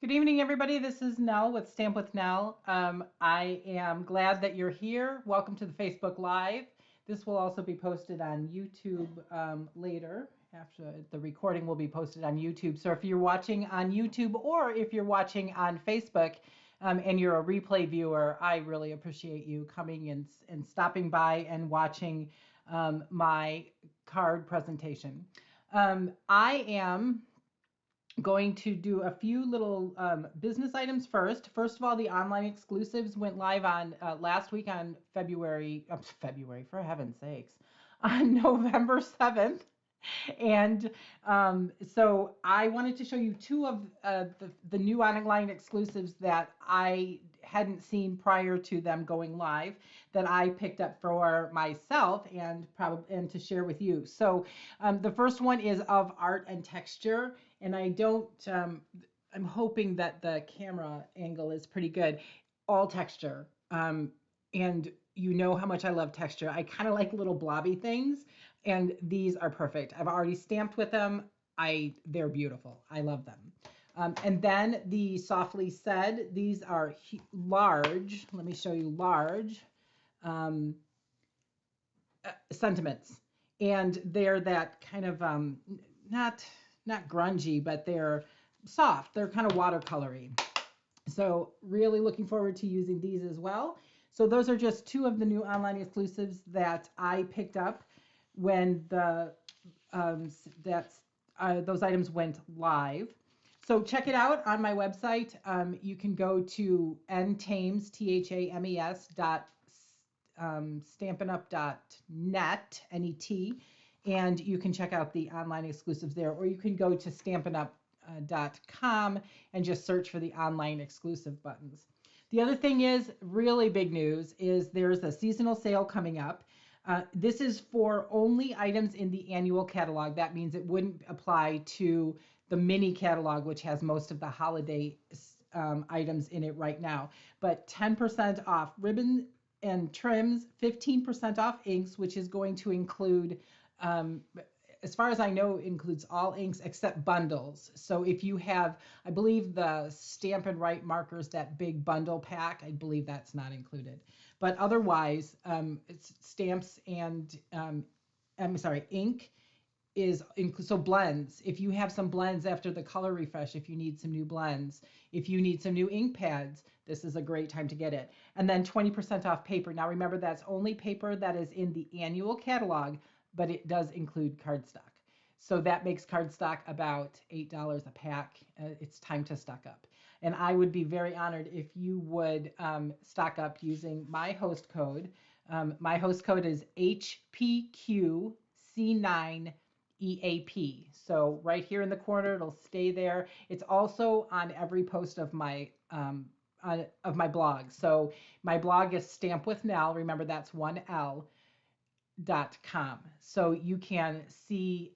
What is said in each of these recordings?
Good evening, everybody. This is Nell with Stamp with Nell. I am glad that you're here. Welcome to the Facebook Live. This will also be posted on YouTube later. After the recording will be posted on YouTube. So if you're watching on YouTube or if you're watching on Facebook and you're a replay viewer, I really appreciate you coming and stopping by and watching my card presentation. I am going to do a few little business items first. First of all, the online exclusives went live on last week on February, for heaven's sakes, on November 7th. And so I wanted to show you two of the new online exclusives that I hadn't seen prior to them going live that I picked up for myself and to share with you. So the first one is of art and texture, and I don't. I'm hoping that the camera angle is pretty good. All texture, and you know how much I love texture. I kind of like little blobby things, and these are perfect. I've already stamped with them. They're beautiful. I love them. And then the softly said, these are large. Let me show you large um, sentiments, and they're that kind of not not grungy, but they're soft. They're kind of watercolory. So really looking forward to using these as well. So those are just two of the new online exclusives that I picked up when the that's those items went live. So check it out on my website. You can go to ntames, THAMES dot stampinup.net, Net, and you can check out the online exclusives there, or you can go to stampinup.com and just search for the online exclusive buttons. The other thing is really big news is there's a seasonal sale coming up. This is for only items in the annual catalog. That means it wouldn't apply to the mini catalog, which has most of the holiday items in it right now. But 10% off ribbon and trims, 15% off inks, which is going to include, as far as I know, includes all inks except bundles. So if you have, I believe the Stampin' Write markers, that big bundle pack, I believe that's not included. But otherwise, it's stamps and I'm sorry, ink is so blends. If you have some blends after the color refresh, if you need some new blends, if you need some new ink pads, this is a great time to get it. And then 20% off paper. Now remember, that's only paper that is in the annual catalog, but it does include cardstock. So that makes cardstock about $8 a pack. It's time to stock up. And I would be very honored if you would stock up using my host code. My host code is HPQC9 EAP. So right here in the corner, it'll stay there. It's also on every post of my blog. So my blog is Stamp with Nell. Remember, that's one L.com. So you can see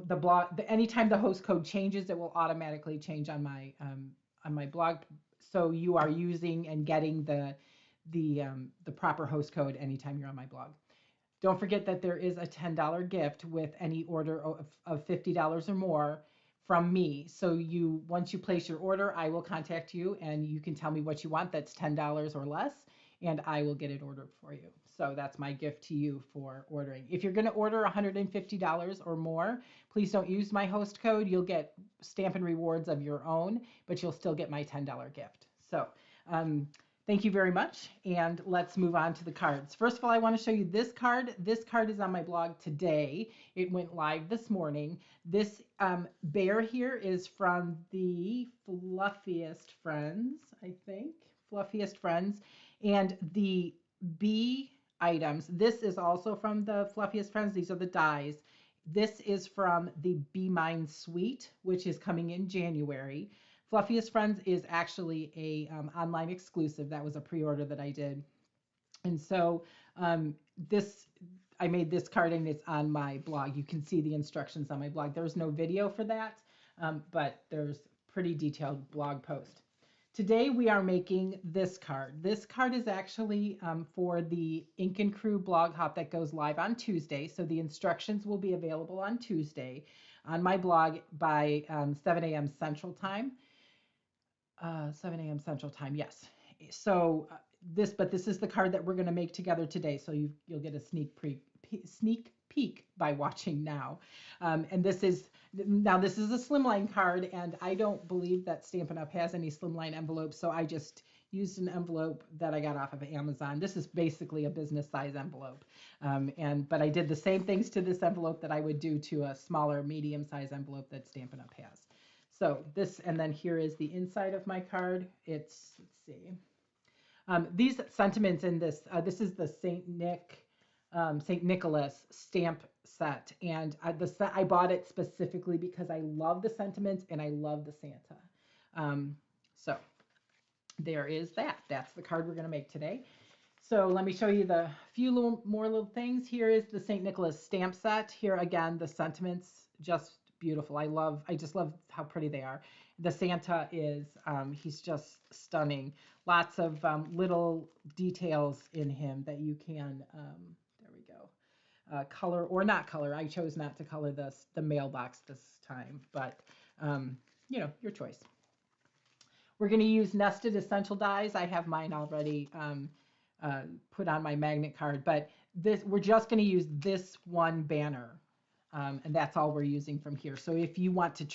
the blog. Anytime the host code changes, it will automatically change on my blog. So you are using and getting the proper host code anytime you're on my blog. Don't forget that there is a $10 gift with any order of $50 or more from me. So once you place your order, I will contact you and you can tell me what you want that's $10 or less, and I will get it ordered for you. So that's my gift to you for ordering. If you're going to order $150 or more, please don't use my host code. You'll get Stampin' Rewards of your own, but you'll still get my $10 gift. So thank you very much, and let's move on to the cards. First of all, I want to show you this card. This card is on my blog today. It went live this morning. This bear here is from the Fluffiest Friends, I think. Fluffiest Friends. And the B items, this is also from the Fluffiest Friends. These are the dies. This is from the Be Mine Suite, which is coming in January. Fluffiest Friends is actually a online exclusive. That was a pre-order that I did. And so I made this card and it's on my blog. You can see the instructions on my blog. There's no video for that, but there's pretty detailed blog post. Today we are making this card. This card is actually for the Ink and Crew blog hop that goes live on Tuesday. So the instructions will be available on Tuesday. on my blog by 7 a.m. Central Time. 7 a.m. Central Time, yes. So this is the card that we're going to make together today. So you'll get a sneak peek by watching now. And this is a Slimline card, and I don't believe that Stampin' Up! Has any Slimline envelopes, so I just used an envelope that I got off of Amazon. This is basically a business size envelope. But I did the same things to this envelope that I would do to a smaller medium size envelope that Stampin' Up! Has. So this, and then here is the inside of my card. Let's see. These sentiments in this, this is the St. Nicholas stamp set. And I bought it specifically because I love the sentiments and I love the Santa. So there is that. That's the card we're going to make today. So let me show you the few more little things. Here is the St. Nicholas stamp set. Here again, the sentiments, just beautiful. I just love how pretty they are. The Santa is, he's just stunning. Lots of little details in him that you can, there we go, color or not color. I chose not to color the mailbox this time, but your choice. We're going to use nested essential dies. I have mine already put on my magnet card, but we're just going to use this one banner. And that's all we're using from here. So if you want to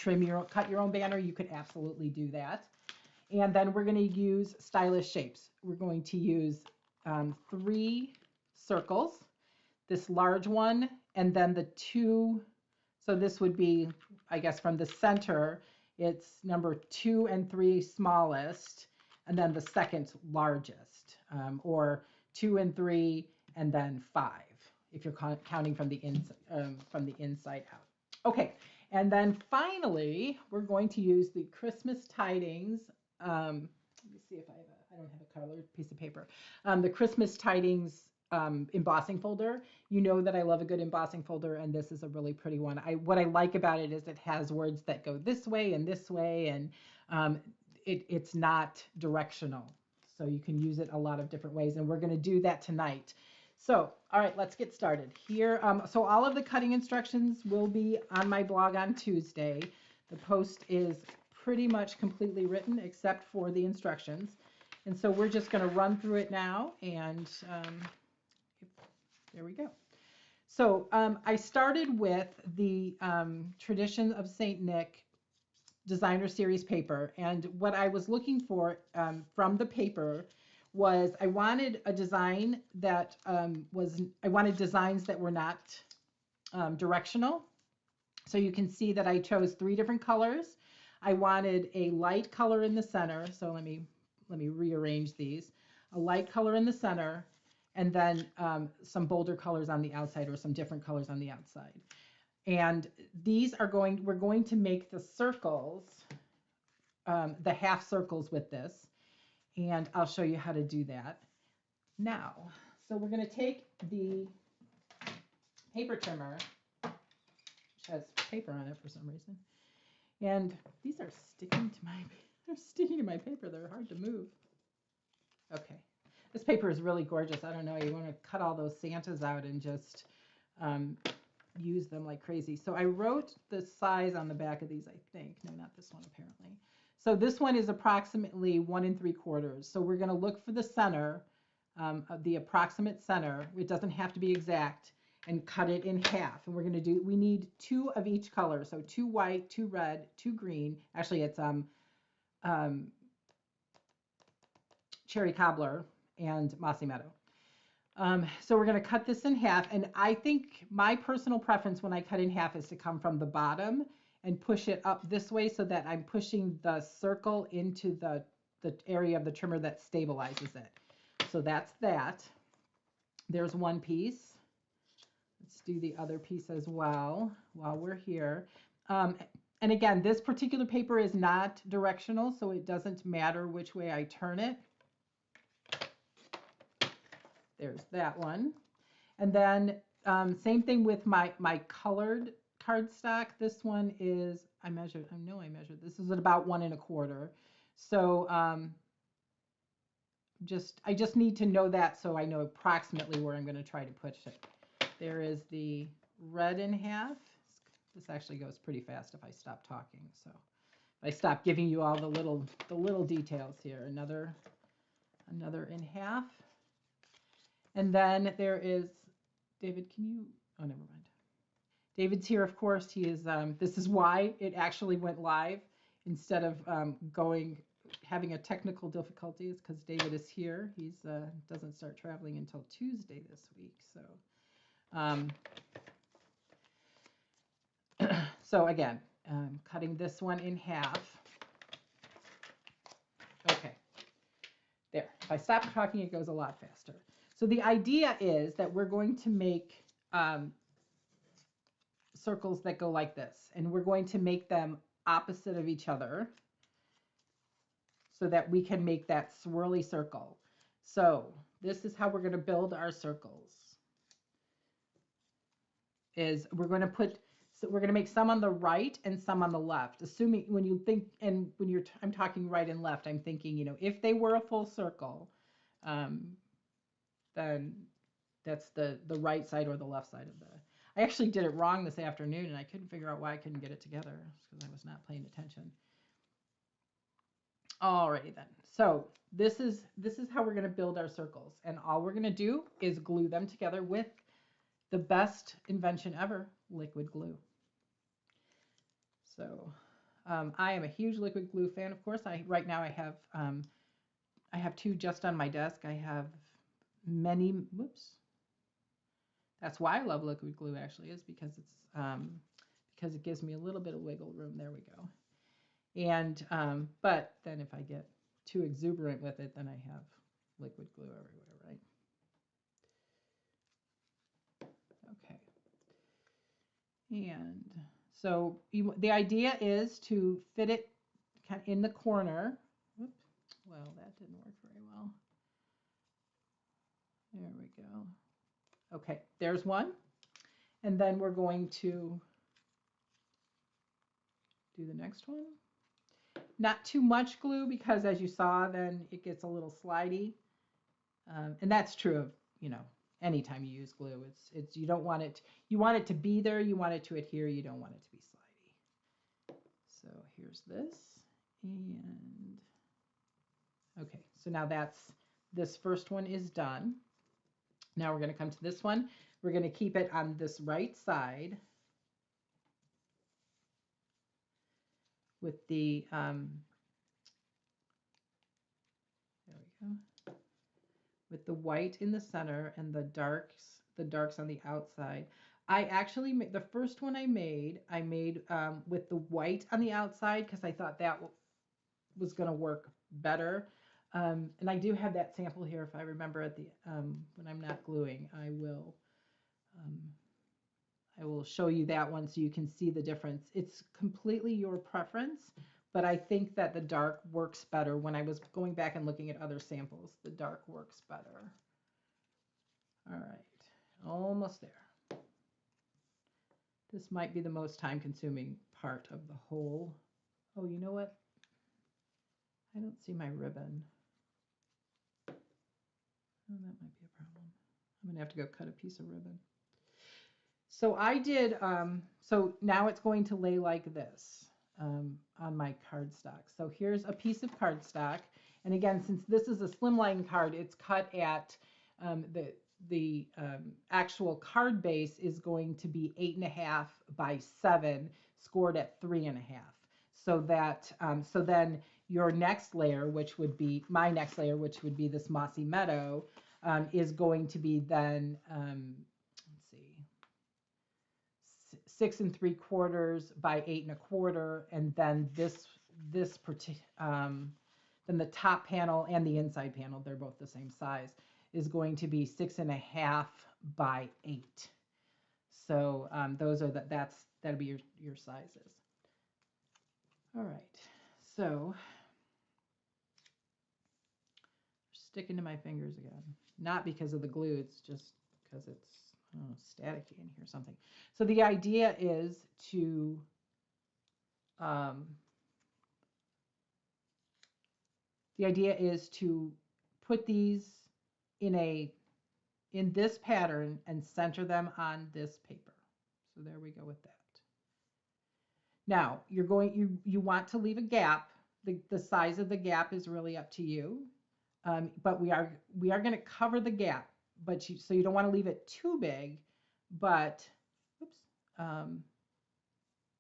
cut your own banner, you could absolutely do that. And then we're going to use stylish shapes. We're going to use 3 circles, this large one, and then the 2. So this would be, I guess, from the center, it's number 2 and 3 smallest, and then the second largest, or 2 and 3, and then 5. If you're counting from the inside out. Okay, and then finally, we're going to use the Christmas Tidings. Let me see if I don't have a colored piece of paper. The Christmas Tidings embossing folder. You know that I love a good embossing folder, and this is a really pretty one. What I like about it is it has words that go this way, and it's not directional. So you can use it a lot of different ways, and we're going to do that tonight. So, all right, let's get started here. So all of the cutting instructions will be on my blog on Tuesday. The post is pretty much completely written except for the instructions. And so we're just going to run through it now, and there we go. So I started with the Tradition of St. Nick Designer Series paper, and what I was looking for from the paper was I wanted a design that I wanted designs that were not directional. So you can see that I chose 3 different colors. I wanted a light color in the center. So let me rearrange these. A light color in the center, and then some bolder colors on the outside, or some different colors on the outside. And these are we're going to make the circles, the half circles with this. And I'll show you how to do that now. So we're going to take the paper trimmer, which has paper on it for some reason. And these are sticking to my paper. They're hard to move. Okay. This paper is really gorgeous. I don't know. You want to cut all those Santas out and just use them like crazy. So I wrote the size on the back of these, I think. No, not this one, apparently. So this one is approximately 1 3/4. So we're going to look for the center, of the approximate center. It doesn't have to be exact, and cut it in half. And we need 2 of each color. So 2 white, 2 red, 2 green. Actually, it's cherry cobbler and mossy meadow. So we're going to cut this in half. And I think my personal preference when I cut in half is to come from the bottom and push it up this way, so that I'm pushing the circle into the area of the trimmer that stabilizes it. So that's that. There's one piece. Let's do the other piece as well while we're here. And again, this particular paper is not directional, so it doesn't matter which way I turn it. There's that one. And then same thing with my colored cardstock. This one is, I know I measured. This is at about 1 1/4. So I just need to know that, so I know approximately where I'm going to try to push it. There is the red in half. This actually goes pretty fast if I stop talking. So if I stop giving you all the little details here. Another in half. And then there is David, can you, oh, never mind. David's here, of course. He is, this is why it actually went live instead of having a technical difficulties, because David is here. He's doesn't start traveling until Tuesday this week. So, so again, cutting this one in half. Okay, there. If I stop talking, it goes a lot faster. So the idea is that we're going to make circles that go like this, and we're going to make them opposite of each other so that we can make that swirly circle. So this is how we're going to build our circles. Is we're going to put, so we're going to make some on the right and some on the left. Assuming when you think, and when you're, I'm talking right and left, I'm thinking, you know, if they were a full circle, then that's the right side or the left side of the. I actually did it wrong this afternoon, and I couldn't figure out why I couldn't get it together because I was not paying attention. Alrighty then. So this is how we're going to build our circles, and all we're going to do is glue them together with the best invention ever, liquid glue. So I am a huge liquid glue fan. Of course, right now I have two just on my desk. I have many. Whoops. That's why I love liquid glue. Actually, is because it gives me a little bit of wiggle room. There we go. And but then if I get too exuberant with it, then I have liquid glue everywhere, right? Okay. And so the idea is to fit it kind of in the corner. Whoop. Well, that didn't work very well. There we go. Okay, there's one. And then we're going to do the next one. Not too much glue because, as you saw, then it gets a little slidey. And that's true of, you know, anytime you use glue. It's you don't want it, you want it to be there, you want it to adhere, you don't want it to be slidey. So here's this. And okay, so now this first one is done. Now we're going to come to this one. We're going to keep it on this right side with the, there we go, with the white in the center and the darks on the outside. I actually made, the first one I made with the white on the outside because I thought that was going to work better. And I do have that sample here. If I remember at the when I'm not gluing, I will show you that one so you can see the difference. It's completely your preference, but I think that the dark works better. When I was going back and looking at other samples, the dark works better. All right, almost there. This might be the most time-consuming part of the whole. Oh, you know what? I don't see my ribbon. Oh, that might be a problem. I'm going to have to go cut a piece of ribbon. So I did, so now it's going to lay like this on my cardstock. So here's a piece of cardstock. And again, since this is a slimline card, it's cut at the actual card base is going to be 8.5 by 7, scored at 3.5. So that so then your next layer, which would be my next layer, which would be this mossy meadow, is going to be then let's see, 6 3/4 by 8 1/4, and then this then the top panel and the inside panel, they're both the same size, is going to be 6.5 by 8. So those are that'll be your sizes. All right, so sticking to my fingers again, not because of the glue, it's just because it's staticky in here or something. So the idea is to put these in this pattern and center them on this paper. So there we go with that. Now you want to leave a gap. The size of the gap is really up to you. But we are going to cover the gap, but so you don't want to leave it too big. But oops, um,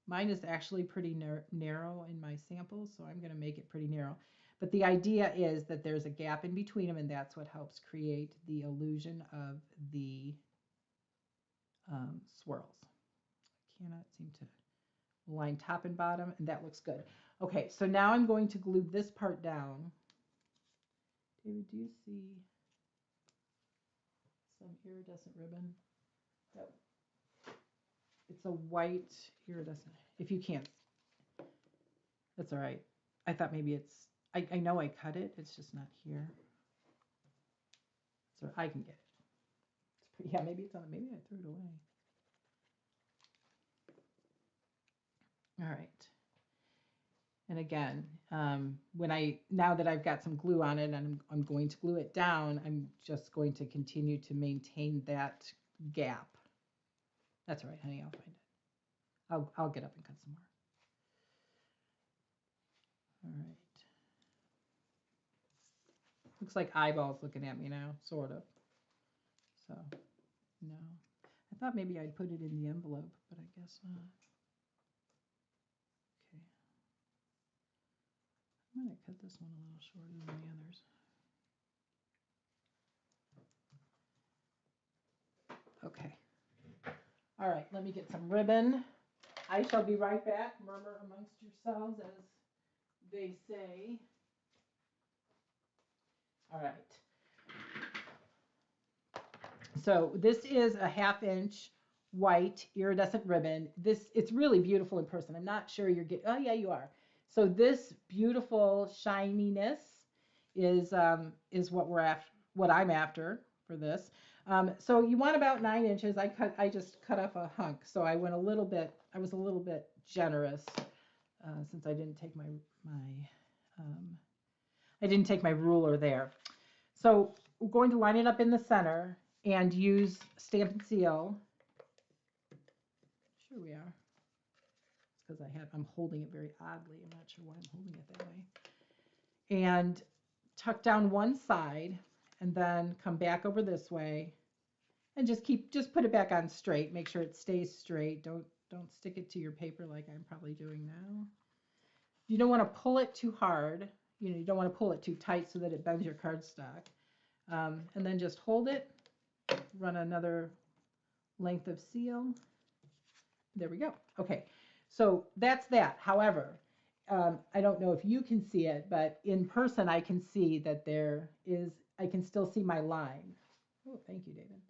mine is actually pretty narrow in my sample, so I'm going to make it pretty narrow. But the idea is that there's a gap in between them, and that's what helps create the illusion of the swirls. I cannot seem to line top and bottom, and that looks good. Okay, so now I'm going to glue this part down. David, do you see some iridescent ribbon? That, it's a white iridescent. If you can't, that's all right. I thought maybe it's, I know I cut it, it's just not here. So I can get it. It's pretty, yeah, maybe it's on, maybe I threw it away. All right. And again, now that I've got some glue on it and I'm going to glue it down, I'm just going to continue to maintain that gap. That's all right, honey, I'll find it. I'll get up and cut some more. All right. Looks like eyeballs looking at me now, sort of. So, no. I thought maybe I'd put it in the envelope, but I guess not. Okay. I'm going to cut this one a little shorter than the others. Okay. All right, let me get some ribbon. I shall be right back. Murmur amongst yourselves, as they say. All right. So this is a 1/2 inch white iridescent ribbon. It's really beautiful in person. I'm not sure you're getting, oh yeah, you are. So this beautiful shininess is what I'm after for this. So you want about 9 inches. I just cut off a hunk. So I was a little bit generous since I didn't take my ruler there. So we're going to line it up in the center and use Stampin' Seal. Sure we are. It's because I'm holding it very oddly. I'm not sure why I'm holding it that way. And tuck down one side and then come back over this way and just put it back on straight. Make sure it stays straight. Don't stick it to your paper like I'm probably doing now. You don't want to pull it too hard. You don't want to pull it too tight so that it bends your cardstock. And then just hold it, run another length of seal. There we go. Okay, so that's that. However, I don't know if you can see it, but in person I can see that I can still see my line. Oh, thank you, David.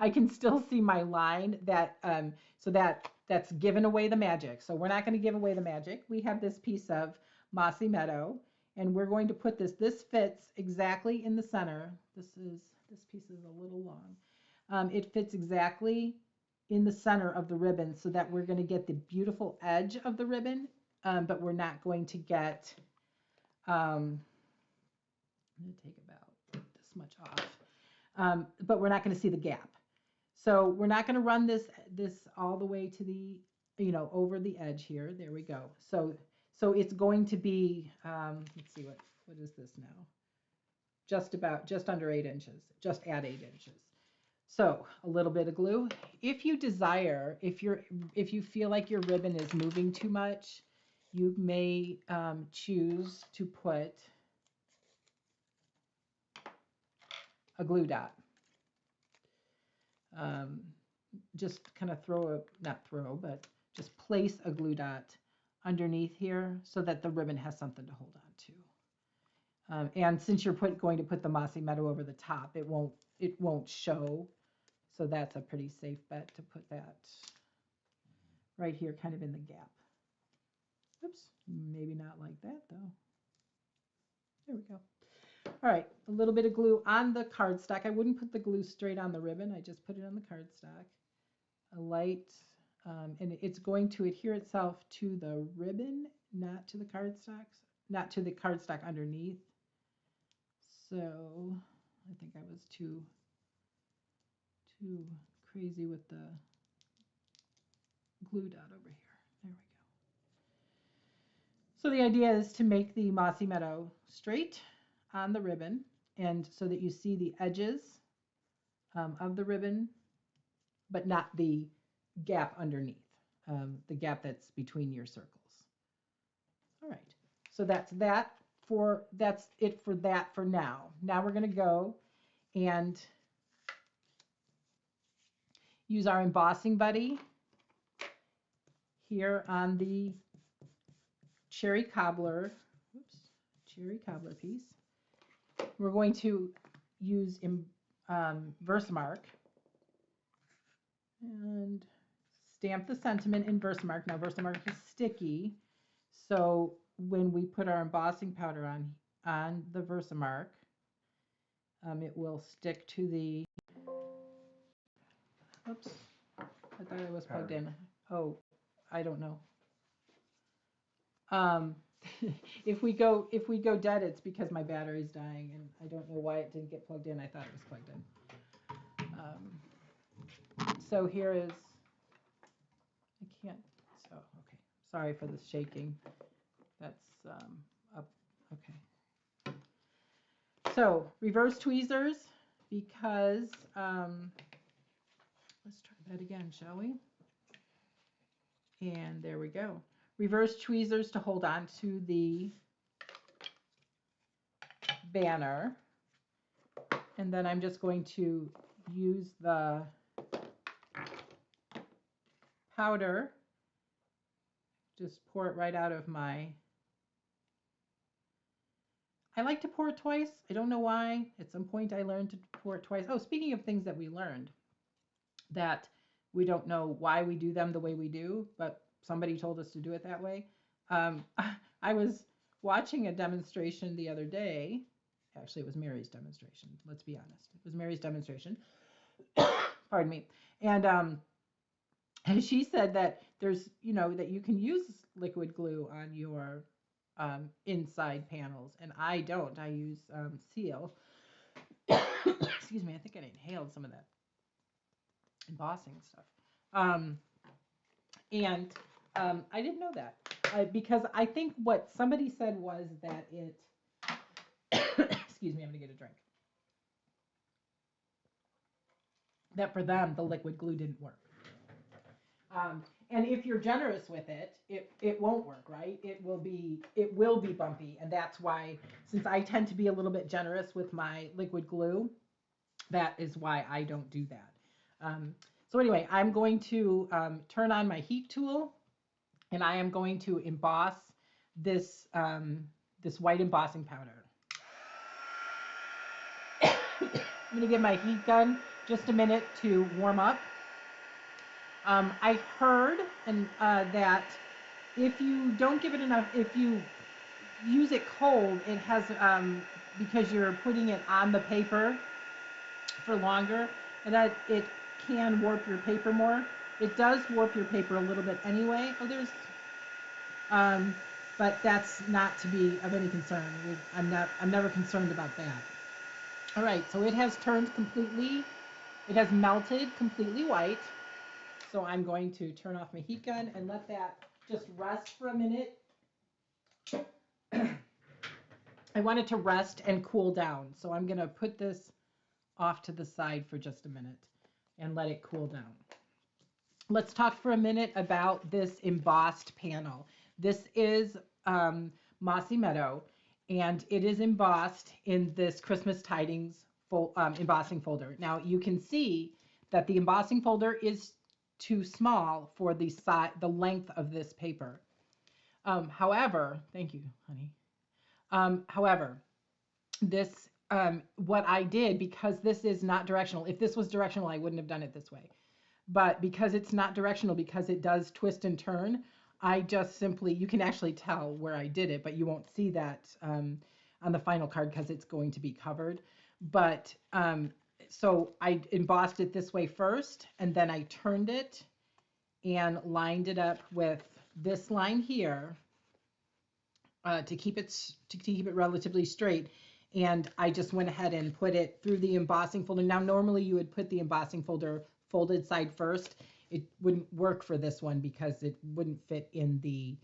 I can still see my line so that's given away the magic. So we're not going to give away the magic. We have this piece of Mossy Meadow, and we're going to put this fits exactly in the center. This piece is a little long. It fits exactly in the center of the ribbon so that we're going to get the beautiful edge of the ribbon, but we're not going to get, I'm going to take about this much off, but we're not going to see the gap. So we're not going to run this all the way to the, over the edge here. There we go. So it's going to be, let's see, what is this now? Just under 8 inches, just at 8 inches. So a little bit of glue. If you desire, if you feel like your ribbon is moving too much, you may choose to put a glue dot. Just kind of but just place a glue dot underneath here so that the ribbon has something to hold on to. And since you're going to put the Mossy Meadow over the top, it won't show. So that's a pretty safe bet to put that right here, kind of in the gap. Oops, maybe not like that though. There we go. All right, a little bit of glue on the cardstock. I wouldn't put the glue straight on the ribbon. I just put it on the cardstock. A light, and it's going to adhere itself to the ribbon, not to the cardstock underneath. So I think I was too crazy with the glue dot over here. So the idea is to make the Mossy Meadow straight on the ribbon, and so that you see the edges of the ribbon, but not the gap underneath, the gap that's between your circles. All right, so that's it for that for now. Now we're going to go and use our embossing buddy here on the cherry cobbler piece. We're going to use Versamark and stamp the sentiment in Versamark. Now Versamark is sticky, so when we put our embossing powder on the Versamark, it will stick to the. Oops, I thought it was plugged in. Oh, I don't know. If we go dead, it's because my battery's dying, and I don't know why it didn't get plugged in. I thought it was plugged in. So here is. I can't. So okay. Sorry for the shaking. That's up. Okay. So reverse tweezers, because let's try that again, shall we? And there we go. Reverse tweezers to hold on to the banner. And then I'm just going to use the powder, just pour it right out of my. I like to pour it twice. I don't know why. At some point I learned to pour it twice. Oh, speaking of things that we learned, that we don't know why we do them the way we do, but somebody told us to do it that way. I was watching a demonstration the other day. Actually, it was Mary's demonstration. Let's be honest. It was Mary's demonstration. Pardon me. And she said that there's, that you can use liquid glue on your inside panels, and I don't. I use seal. Excuse me. I think I inhaled some of that embossing stuff. And I didn't know that because I think what somebody said was that it. Excuse me. I'm gonna get a drink. That for them the liquid glue didn't work. And if you're generous with it, it won't work, right? It will be bumpy, and that's why, since I tend to be a little bit generous with my liquid glue, that is why I don't do that. So anyway, I'm going to turn on my heat tool, and I am going to emboss this this white embossing powder. I'm going to give my heat gun just a minute to warm up. I heard that if you don't give it enough, if you use it cold, it has, because you're putting it on the paper for longer, and that it can warp your paper more. It does warp your paper a little bit anyway. But that's not to be of any concern. I'm never concerned about that. All right, so it has turned completely, it has melted completely white. So I'm going to turn off my heat gun and let that just rest for a minute. I want it to rest and cool down. So I'm going to put this off to the side for just a minute and let it cool down. Let's talk for a minute about this embossed panel. This is Mossy Meadow, and it is embossed in this Christmas Tidings embossing folder. Now you can see that the embossing folder is too small for the length of this paper. However, thank you, honey. However, this what I did, because this is not directional. If this was directional, I wouldn't have done it this way. But because it's not directional, because it does twist and turn, I just simply, you can actually tell where I did it, but you won't see that on the final card because it's going to be covered. But so I embossed it this way first, and then I turned it and lined it up with this line here to keep it relatively straight. And I just went ahead and put it through the embossing folder. Now, normally you would put the embossing folder folded side first. It wouldn't work for this one because it wouldn't fit in the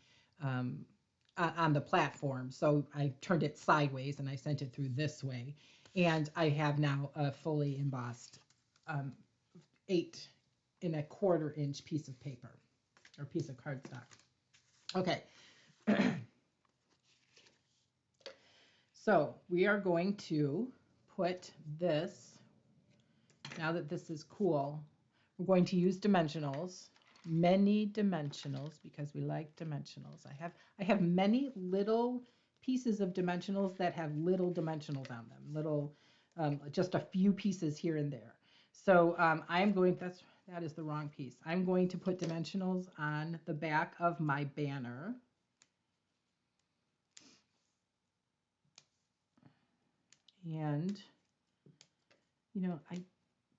on the platform. So I turned it sideways and I sent it through this way. And I have now a fully embossed 8¼ inch piece of paper or piece of cardstock. Okay. So we are going to put this, now that this is cool, we're going to use dimensionals, many dimensionals, because we like dimensionals. I have many little pieces of dimensionals that have little dimensionals on them, little, just a few pieces here and there. So I'm going, that is the wrong piece. I'm going to put dimensionals on the back of my banner. And, you know,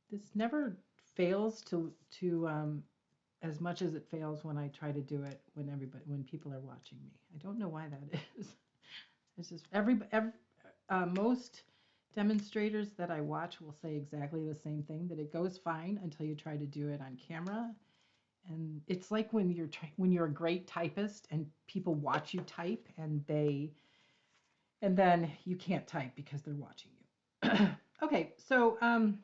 this never fails to as much as it fails when I try to do it when people are watching me. I don't know why that is. It's just most demonstrators that I watch will say exactly the same thing, that it goes fine until you try to do it on camera. And it's like when you're a great typist and people watch you type and then you can't type because they're watching you. Okay, so I'm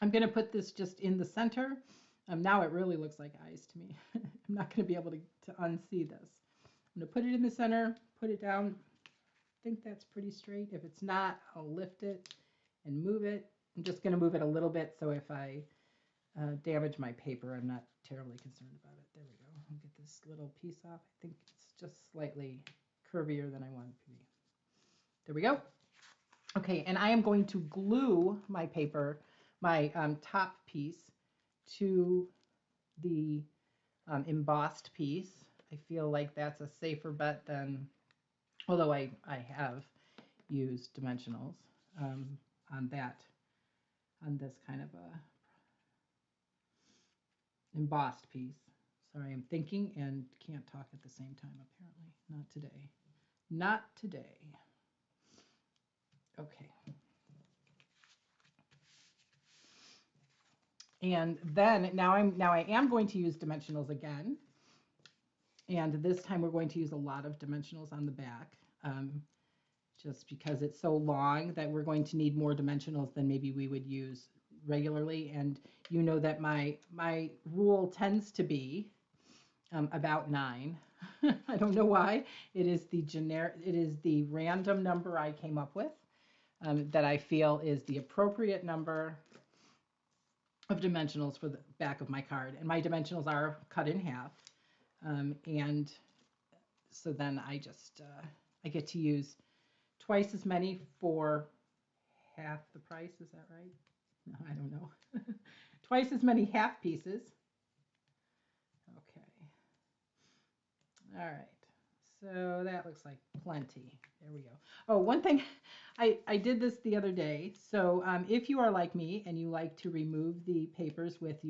going to put this just in the center. Now it really looks like eyes to me. I'm not going to be able to unsee this. I'm going to put it in the center, put it down. I think that's pretty straight. If it's not, I'll lift it and move it. I'm just going to move it a little bit, so if I damage my paper, I'm not terribly concerned about it. There we go. I'll get this little piece off. I think it's just slightly curvier than I want it to be. There we go. Okay, and I am going to glue my paper, my top piece, to the embossed piece. I feel like that's a safer bet than, although I have used dimensionals on this kind of a embossed piece. Sorry, I'm thinking and can't talk at the same time, apparently. Not today. Not today. Okay. And then now I am going to use dimensionals again. And this time we're going to use a lot of dimensionals on the back, just because it's so long that we're going to need more dimensionals than maybe we would use regularly. And you know that my rule tends to be about 9. I don't know why. It is the random number I came up with that I feel is the appropriate number of dimensionals for the back of my card. And my dimensionals are cut in half. And so then I just, I get to use twice as many for half the price. Is that right? No, I don't know. Twice as many half pieces. Okay. All right. So that looks like plenty. There we go. Oh, one thing, I did this the other day. So if you are like me and you like to remove the papers with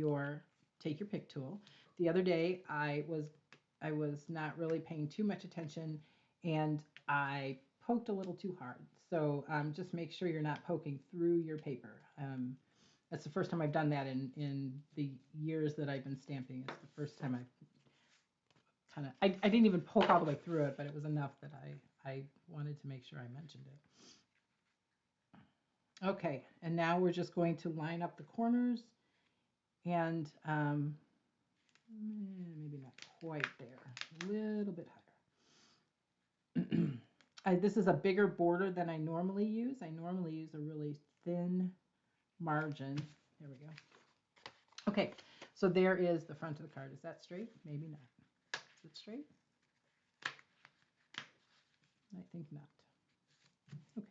take your pick tool, the other day I was not really paying too much attention and I poked a little too hard. So just make sure you're not poking through your paper. That's the first time I've done that in the years that I've been stamping. It's the first time I didn't even poke all the way through it, but it was enough that I wanted to make sure I mentioned it. Okay, and now we're just going to line up the corners and maybe not quite there, a little bit higher. This is a bigger border than I normally use. I normally use a really thin margin. There we go. Okay, so there is the front of the card. Is that straight? Maybe not. Is it straight? I think not. Okay.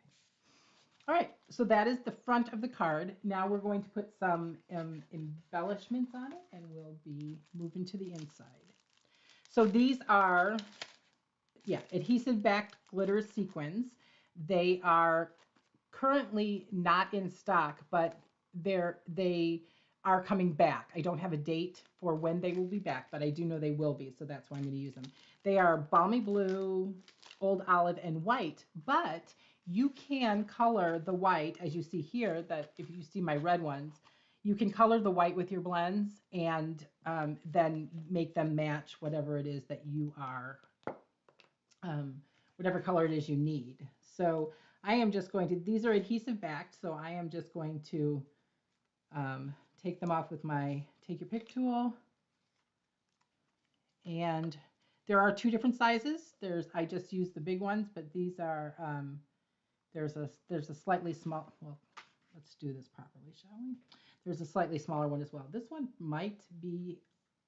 All right, so that is the front of the card. Now we're going to put some embellishments on it, and we'll be moving to the inside. So these are, adhesive backed glitter sequins. They are currently not in stock, but they are coming back. I don't have a date for when they will be back, but I do know they will be, so that's why I'm going to use them. They are balmy blue, old olive, and white, but you can color the white, as you see here, that if you see my red ones, you can color the white with your blends and then make them match whatever it is that you are whatever color it is you need. So I am just going to, these are adhesive backed, so I am just going to take them off with my take your pick tool. And there are two different sizes. I just use the big ones, but these are, there's a slightly small, well, let's do this properly, shall we? There's a slightly smaller one as well. This one might be,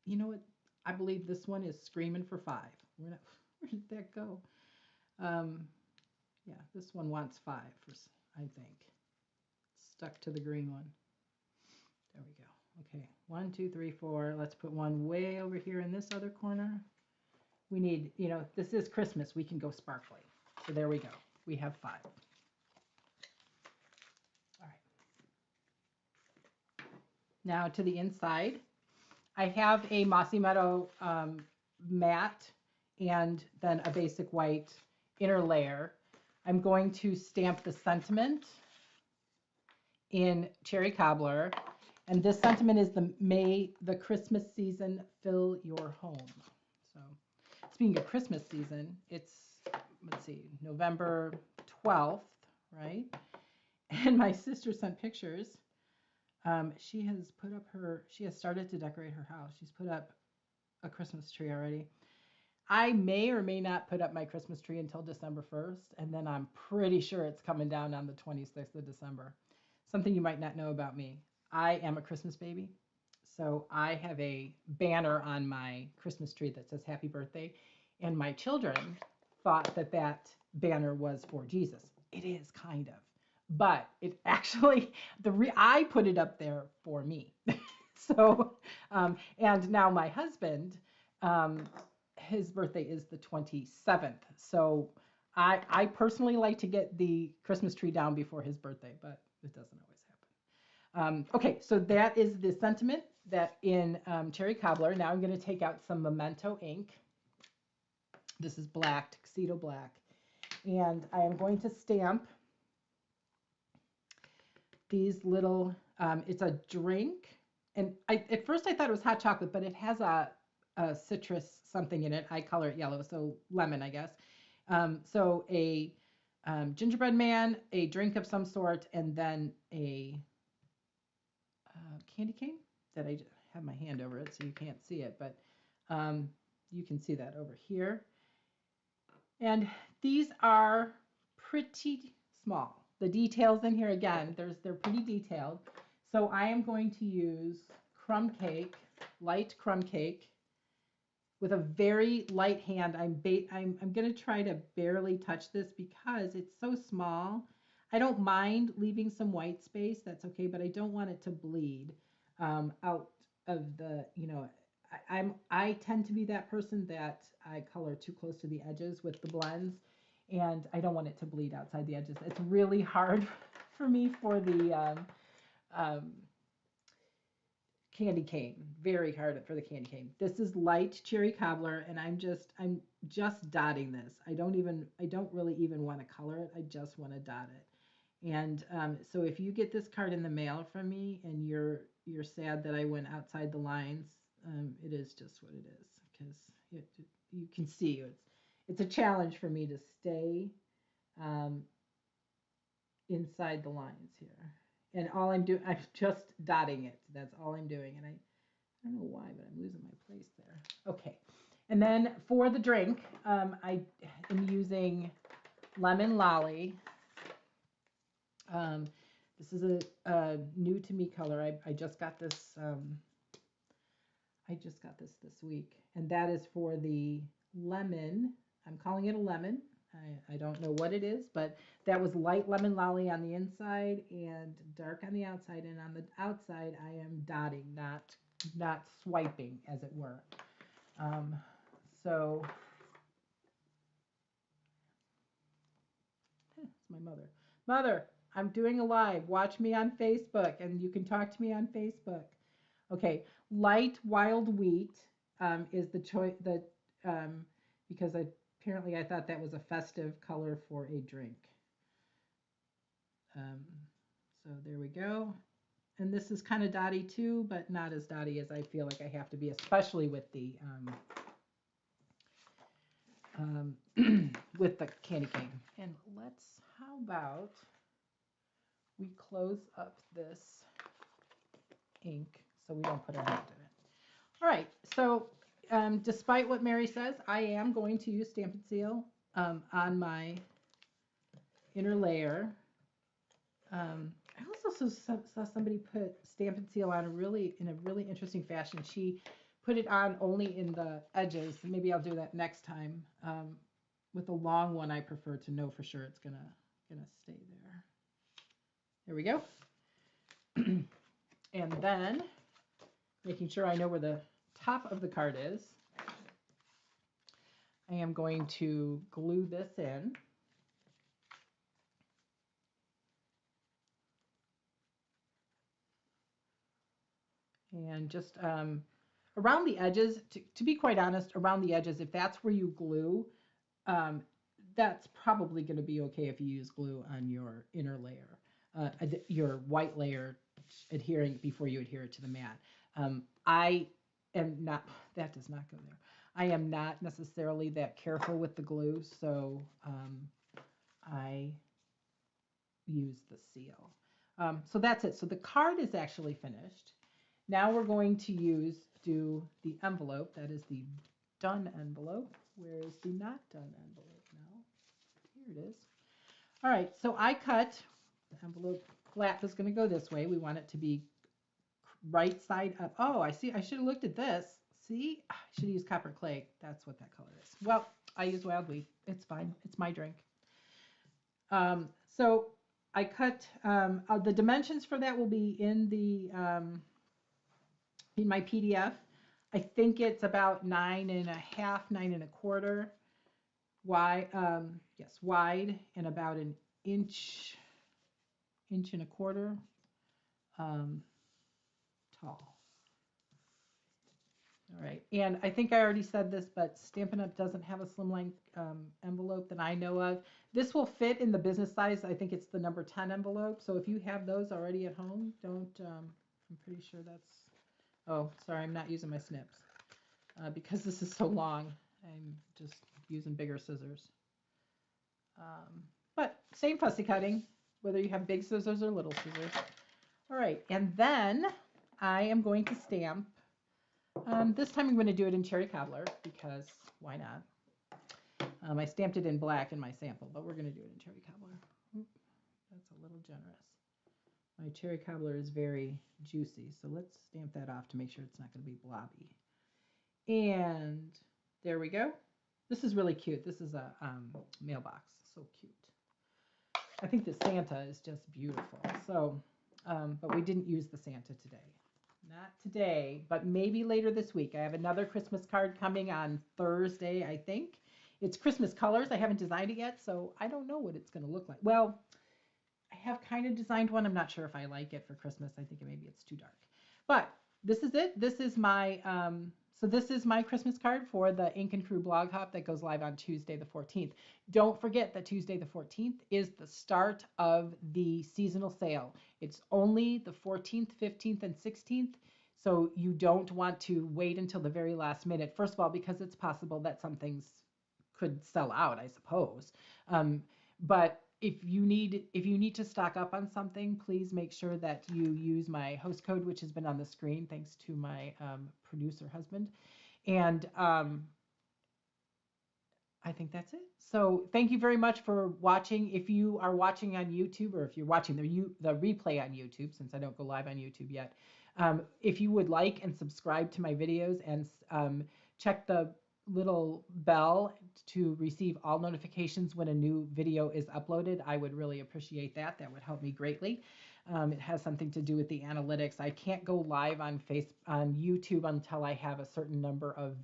you know what? I believe this one is screaming for 5. Where did that go? Yeah, this one wants 5, I think. Stuck to the green one. There we go. Okay, 1, 2, 3, 4. Let's put one way over here in this other corner. We need, this is Christmas. We can go sparkly. So there we go. We have 5. All right. Now to the inside. I have a Mossy Meadow matte and then a basic white inner layer. I'm going to stamp the sentiment in Cherry Cobbler. And this sentiment is the Christmas season, fill your home. So speaking of Christmas season, it's, let's see, November 12th, right? And my sister sent pictures. She has started to decorate her house. She's put up a Christmas tree already. I may or may not put up my Christmas tree until December 1st, and then I'm pretty sure it's coming down on the 26th of December. Something you might not know about me. I am a Christmas baby, so I have a banner on my Christmas tree that says Happy Birthday, and my children thought that banner was for Jesus. It is kind of. But it actually, I put it up there for me. So, and now my husband, his birthday is the 27th. So I personally like to get the Christmas tree down before his birthday, but it doesn't always happen. Okay, so that is the sentiment that in Cherry Cobbler. Now I'm going to take out some Memento ink. This is black, tuxedo black. And I am going to stamp these little, it's a drink. And at first I thought it was hot chocolate, but it has a citrus something in it. I color it yellow, so lemon, I guess. So a gingerbread man, a drink of some sort, and then a candy cane that I have my hand over it so you can't see it, but you can see that over here. And these are pretty small. The details in here, again, they're pretty detailed. So I am going to use crumb cake, light crumb cake, with a very light hand. I'm going to try to barely touch this because it's so small. I don't mind leaving some white space. That's okay, but I don't want it to bleed out of the, I tend to be that person that I color too close to the edges with the blends, and I don't want it to bleed outside the edges. It's really hard for me for the candy cane. Very hard for the candy cane. This is light Cherry Cobbler, and I'm just dotting this. I don't really even want to color it. I just want to dot it. And so if you get this card in the mail from me and you're sad that I went outside the lines, it is just what it is, because you can see it's a challenge for me to stay inside the lines here. And all I'm doing, I'm just dotting it. That's all I'm doing. And I don't know why, but I'm losing my place there. Okay. And then for the drink, I am using Lemon Lolly. This is a new to me color. I just got this. I just got this week, and that is for the lemon. I'm calling it a lemon. I don't know what it is, but that was light lemon lolly on the inside and dark on the outside. And on the outside, I am dotting, not swiping, as it were. So it's my mother. Mother, I'm doing a live. Watch me on Facebook, and you can talk to me on Facebook. Okay, light wild wheat is the choice. Because apparently I thought that was a festive color for a drink. So there we go. And this is kind of dotty too, but not as dotty as I feel like I have to be, especially with the um, with the candy cane. And how about we close up this ink so we don't put our hand in it. All right, so despite what Mary says, I am going to use Stampin' Seal on my inner layer. I also saw somebody put Stampin' Seal on in a really interesting fashion. She put it on only in the edges. Maybe I'll do that next time. With a long one, I prefer to know for sure it's gonna stay there. There we go. And then making sure I know where the top of the card is, I am going to glue this in. And just around the edges, to be quite honest, around the edges, if that's where you glue, that's probably going to be okay if you use glue on your inner layer, your white layer adhering before you adhere it to the mat. I am not, that does not go there. I am not necessarily that careful with the glue, so I use the seal. So that's it. So the card is actually finished. Now we're going to do the envelope. That is the done envelope. Where is the not done envelope now? Here it is. All right, so I cut the envelope flap is going to go this way. We want it to be right side up. Oh, I see. I should have looked at this. See, I should have used copper clay. That's what that color is. Well, I use wild wheat. It's fine. It's my drink. So I cut the dimensions for that will be in the in my PDF. I think it's about 9.5, 9.25 wide. Yes, wide, and about an inch and a quarter tall. All right, and I think I already said this, but Stampin' Up! Doesn't have a slimline envelope that I know of. This will fit in the business size. I think it's the number 10 envelope. So if you have those already at home, don't, I'm pretty sure that's, oh, sorry, I'm not using my snips because this is so long. I'm just using bigger scissors. But same fussy cutting, whether you have big scissors or little scissors. All right, and then I am going to stamp. This time I'm going to do it in cherry cobbler because why not? I stamped it in black in my sample, but we're going to do it in cherry cobbler. Oop, that's a little generous. My cherry cobbler is very juicy, so let's stamp that off to make sure it's not going to be blobby. And there we go. This is really cute. This is a mailbox. So cute. I think the Santa is just beautiful. So, but we didn't use the Santa today. Not today, but maybe later this week. I have another Christmas card coming on Thursday, I think. It's Christmas colors. I haven't designed it yet, so I don't know what it's going to look like. Well, I have kind of designed one. I'm not sure if I like it for Christmas. I think maybe it's too dark. But this is it. This is my so this is my Christmas card for the Ink and Crew blog hop that goes live on Tuesday the 14th. Don't forget that Tuesday the 14th is the start of the seasonal sale. It's only the 14th, 15th, and 16th. So you don't want to wait until the very last minute. First of all, because it's possible that some things could sell out, I suppose. But if you need to stock up on something, please make sure that you use my host code, which has been on the screen, thanks to my producer husband. And I think that's it. So thank you very much for watching. If you are watching on YouTube, or if you're watching the replay on YouTube, since I don't go live on YouTube yet, if you would like and subscribe to my videos and check the little bell to receive all notifications when a new video is uploaded, I would really appreciate that. That would help me greatly. It has something to do with the analytics. I can't go live on YouTube until I have a certain number of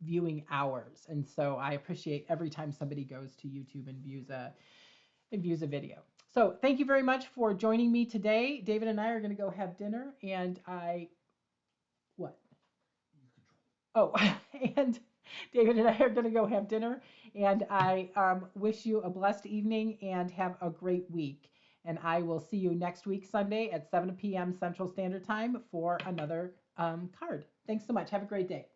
viewing hours, and so I appreciate every time somebody goes to YouTube and views a video. So thank you very much for joining me today. David and I are going to go have dinner, and and David and I are going to go have dinner, and I wish you a blessed evening and have a great week. And I will see you next week, Sunday at 7 p.m. Central Standard Time for another card. Thanks so much. Have a great day.